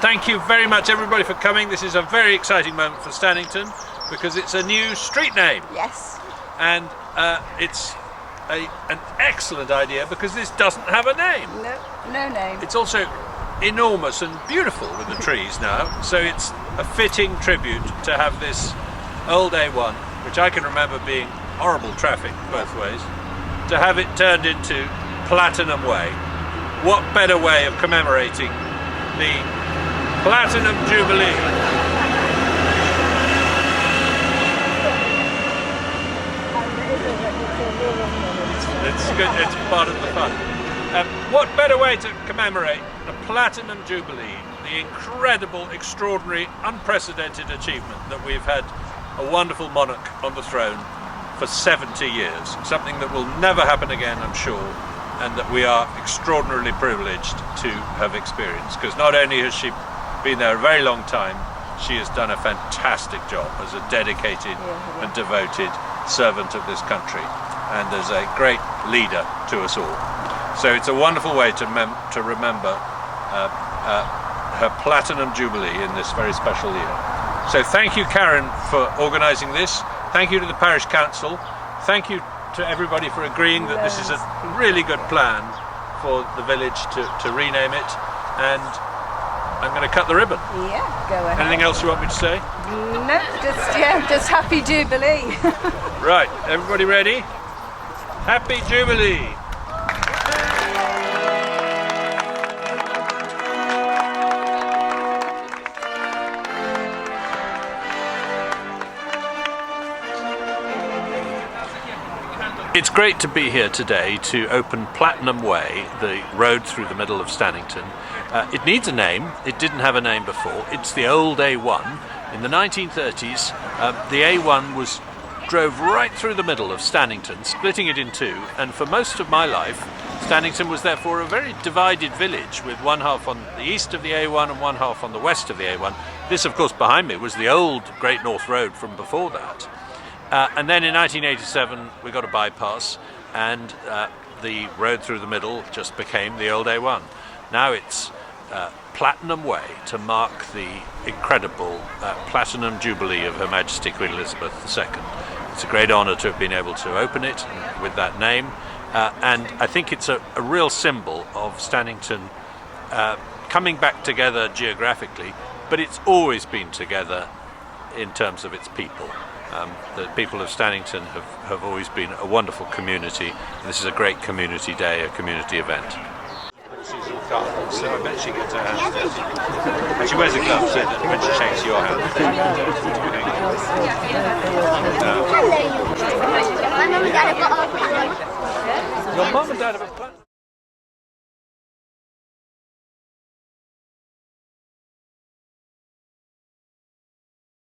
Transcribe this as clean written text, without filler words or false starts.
Thank you very much everybody for coming. This is a very exciting moment for Stannington because it's a new street name. Yes. And it's an excellent idea because this doesn't have a name. No name. It's also enormous and beautiful with the trees now, so it's a fitting tribute to have this old A1, which I can remember being horrible traffic both ways, to have it turned into Platinum Way. What better way of commemorating the Platinum Jubilee? It's good, it's part of the fun. What better way to commemorate the Platinum Jubilee, the incredible, extraordinary, unprecedented achievement that we've had a wonderful monarch on the throne for 70 years, something that will never happen again, I'm sure, and that we are extraordinarily privileged to have experienced, because not only has she been there a very long time, she has done a fantastic job as a dedicated and devoted servant of this country, and as a great leader to us all. So it's a wonderful way to remember her Platinum Jubilee in this very special year. So thank you, Karen, for organising this. Thank you to the Parish Council. Thank you to everybody for agreeing that this is a really good plan for the village to rename it. And I'm going to cut the ribbon. Yeah, go ahead. Anything else you want me to say? No, just Happy Jubilee. Right, everybody ready? Happy Jubilee! It's great to be here today to open Platinum Way, the road through the middle of Stannington. It needs a name. It didn't have a name before. It's the old A1. In the 1930s, the A1 drove right through the middle of Stannington, splitting it in two, and for most of my life, Stannington was therefore a very divided village, with one half on the east of the A1 and one half on the west of the A1. This, of course, behind me was the old Great North Road from before that. And then in 1987 we got a bypass, and the road through the middle just became the old A1. Now it's Platinum Way to mark the incredible Platinum Jubilee of Her Majesty Queen Elizabeth II. It's a great honour to have been able to open it with that name, and I think it's a real symbol of Stannington coming back together geographically, but it's always been together in terms of its people. The people of Stannington have always been a wonderful community. This is a great community day, a community event. So I bet she gets her hands dirty. And she wears a glove so that when she shakes your hand. Hello. My mum and dad have got a... Your mum and dad have a plan.